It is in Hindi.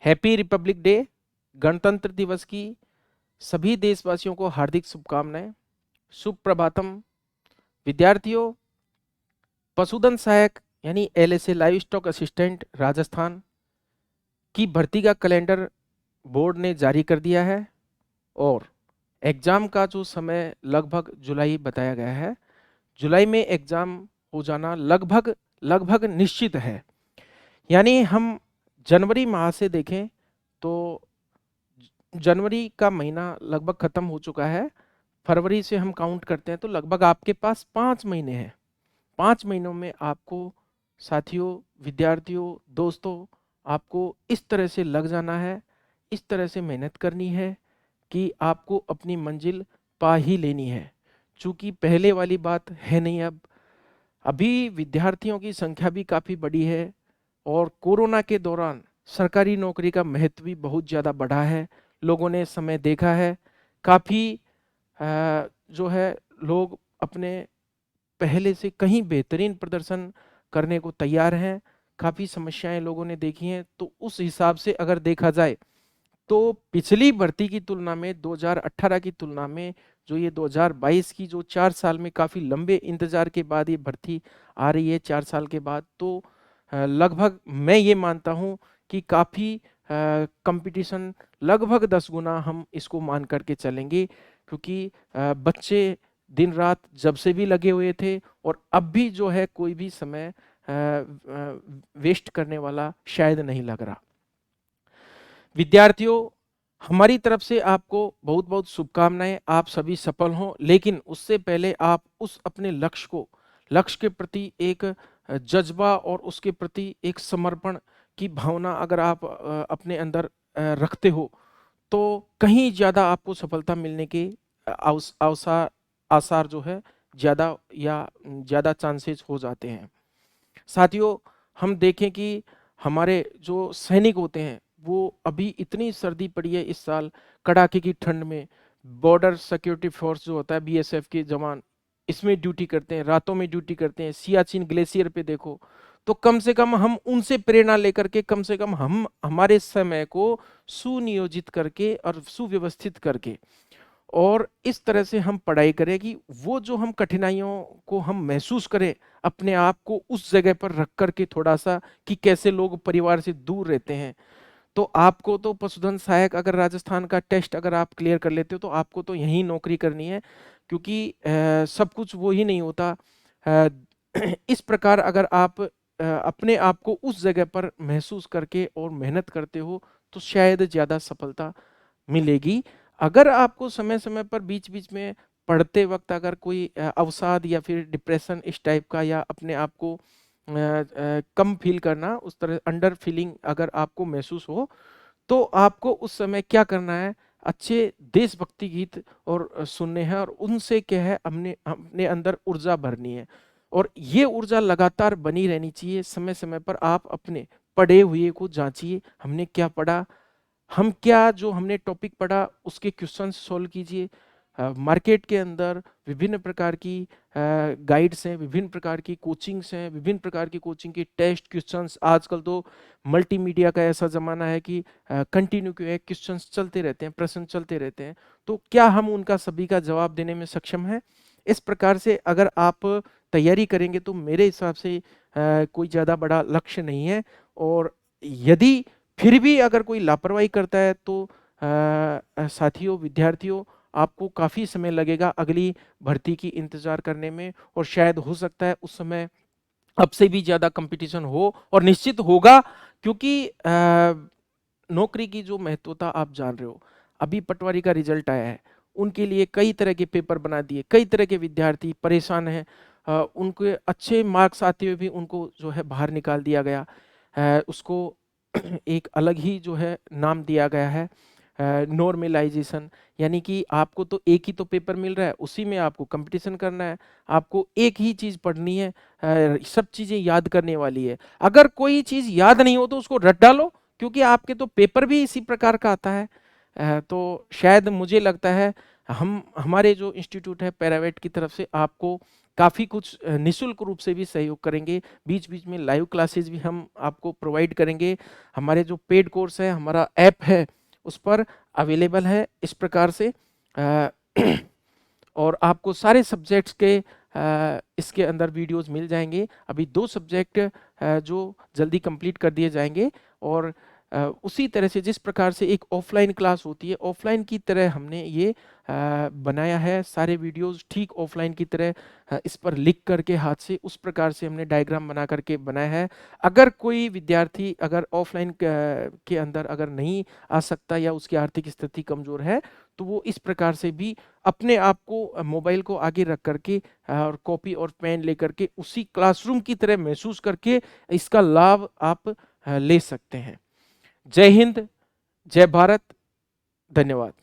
Happy Republic day. गणतंत्र दिवस की सभी देशवासियों को हार्दिक शुभकामनाएं। शुभ प्रभातम विद्यार्थियों। पशुधन सहायक यानी LSA live stock assistant Rajasthan की भर्ती का कैलेंडर बोर्ड ने जारी कर दिया है और एग्जाम का जो समय लगभग जुलाई बताया गया है। जुलाई में एग्जाम हो जाना लगभग लगभग निश्चित है। यानी हम जनवरी माह से देखें तो जनवरी का महीना लगभग खत्म हो चुका है। फरवरी से हम काउंट करते हैं तो लगभग आपके पास 5 महीने हैं। 5 महीनों में आपको साथियों, विद्यार्थियों, दोस्तों, आपको इस तरह से लग जाना है, इस तरह से मेहनत करनी है कि आपको अपनी मंजिल पा ही लेनी है। चूंकि पहले वाली बात है नहीं, अब अभी विद्यार्थियों की संख्या भी काफ़ी बड़ी है और कोरोना के दौरान सरकारी नौकरी का महत्व भी बहुत ज़्यादा बढ़ा है। लोगों ने समय देखा है, काफ़ी जो है लोग अपने पहले से कहीं बेहतरीन प्रदर्शन करने को तैयार हैं। काफ़ी समस्याएं लोगों ने देखी हैं, तो उस हिसाब से अगर देखा जाए तो पिछली भर्ती की तुलना में 2018 की तुलना में जो ये 2022 की जो 4 साल में काफ़ी लंबे इंतजार के बाद ये भर्ती आ रही है 4 साल के बाद, तो लगभग मैं ये मानता हूँ कि काफ़ी कंपटीशन लगभग 10 गुना हम इसको मान करके चलेंगे। क्योंकि बच्चे दिन रात जब से भी लगे हुए थे और अब भी जो है कोई भी समय वेस्ट करने वाला शायद नहीं लग रहा। विद्यार्थियों, हमारी तरफ से आपको बहुत बहुत शुभकामनाएं। आप सभी सफल हों, लेकिन उससे पहले आप उस अपने लक्ष्य के प्रति एक जज्बा और उसके प्रति एक समर्पण की भावना अगर आप अपने अंदर रखते हो तो कहीं ज़्यादा आपको सफलता मिलने के अवसर आसार जो है ज़्यादा या ज़्यादा चांसेस हो जाते हैं। साथियों, हम देखें कि हमारे जो सैनिक होते हैं वो अभी इतनी सर्दी पड़ी है इस साल, कड़ाके की ठंड में बॉर्डर सिक्योरिटी फोर्स जो होता है बीएसएफ के जवान इसमें ड्यूटी करते हैं, रातों में ड्यूटी करते हैं। सियाचिन ग्लेशियर पे देखो, तो कम से कम हम उनसे प्रेरणा लेकर के कम से कम हम हमारे समय को सुनियोजित करके और सुव्यवस्थित करके और इस तरह से हम पढ़ाई करें कि वो जो हम कठिनाइयों को हम महसूस करें अपने आप को उस जगह पर रख करके थोड़ा सा कि कैसे लोग परिवार से दूर रहते हैं। तो आपको तो पशुधन सहायक अगर राजस्थान का टेस्ट अगर आप क्लियर कर लेते हो तो आपको तो यहीं नौकरी करनी है, क्योंकि सब कुछ वो ही नहीं होता। अ, इस प्रकार अगर आप अपने आप को उस जगह पर महसूस करके और मेहनत करते हो तो शायद ज़्यादा सफलता मिलेगी। अगर आपको समय समय पर बीच बीच में पढ़ते वक्त अगर कोई अवसाद या फिर डिप्रेशन इस टाइप का या अपने आप को कम फील करना, उस तरह अंडर फीलिंग अगर आपको महसूस हो तो आपको उस समय क्या करना है, अच्छे देशभक्ति गीत और सुनने हैं और उनसे क्या है हमने अपने अंदर ऊर्जा भरनी है और ये ऊर्जा लगातार बनी रहनी चाहिए। समय समय पर आप अपने पढ़े हुए को जांचिए, हमने क्या पढ़ा, हम क्या जो हमने टॉपिक पढ़ा उसके क्वेश्चन सॉल्व कीजिए। मार्केट के अंदर विभिन्न प्रकार की गाइड्स हैं, विभिन्न प्रकार की कोचिंग्स हैं, विभिन्न प्रकार की कोचिंग के टेस्ट क्वेश्चंस। आजकल तो मल्टीमीडिया का ऐसा ज़माना है कि कंटिन्यू जो है क्वेश्चंस चलते रहते हैं, प्रश्न चलते रहते हैं। तो क्या हम उनका सभी का जवाब देने में सक्षम हैं? इस प्रकार से अगर आप तैयारी करेंगे तो मेरे हिसाब से कोई ज़्यादा बड़ा लक्ष्य नहीं है। और यदि फिर भी अगर कोई लापरवाही करता है तो साथियों, विद्यार्थियों, आपको काफ़ी समय लगेगा अगली भर्ती की इंतज़ार करने में और शायद हो सकता है उस समय अब से भी ज़्यादा कंपटीशन हो और निश्चित होगा। क्योंकि नौकरी की जो महत्वता आप जान रहे हो, अभी पटवारी का रिजल्ट आया है, उनके लिए कई तरह के पेपर बना दिए, कई तरह के विद्यार्थी परेशान हैं। उनके अच्छे मार्क्स आते हुए भी उनको जो है बाहर निकाल दिया गया। उसको एक अलग ही जो है नाम दिया गया है, नॉर्मलाइजेशन। यानी कि आपको तो एक ही तो पेपर मिल रहा है, उसी में आपको कंपटीशन करना है, आपको एक ही चीज़ पढ़नी है, सब चीज़ें याद करने वाली है। अगर कोई चीज़ याद नहीं हो तो उसको रट डालो, क्योंकि आपके तो पेपर भी इसी प्रकार का आता है। तो शायद मुझे लगता है हम हमारे जो इंस्टीट्यूट है पैरावेट की तरफ से आपको काफ़ी कुछ निःशुल्क रूप से भी सहयोग करेंगे। बीच-बीच में लाइव क्लासेस भी हम आपको प्रोवाइड करेंगे। हमारे जो पेड कोर्स है, हमारा ऐप है, उस पर अवेलेबल है इस प्रकार से अ, और आपको सारे सब्जेक्ट्स के इसके अंदर वीडियोज़ मिल जाएँगे। अभी 2 सब्जेक्ट जो जल्दी कंप्लीट कर दिए जाएँगे और उसी तरह से जिस प्रकार से एक ऑफ़लाइन क्लास होती है, ऑफ़लाइन की तरह हमने ये बनाया है सारे वीडियोज़ ठीक ऑफ़लाइन की तरह इस पर लिख कर के हाथ से उस प्रकार से हमने डायग्राम बना कर के बनाया है। अगर कोई विद्यार्थी अगर ऑफ़लाइन के अंदर अगर नहीं आ सकता या उसकी आर्थिक स्थिति कमज़ोर है, तो वो इस प्रकार से भी अपने आप को मोबाइल को आगे रख कर के और कॉपी और पेन लेकर के उसी क्लासरूम की तरह महसूस करके इसका लाभ आप ले सकते हैं। जय हिंद, जय भारत, धन्यवाद।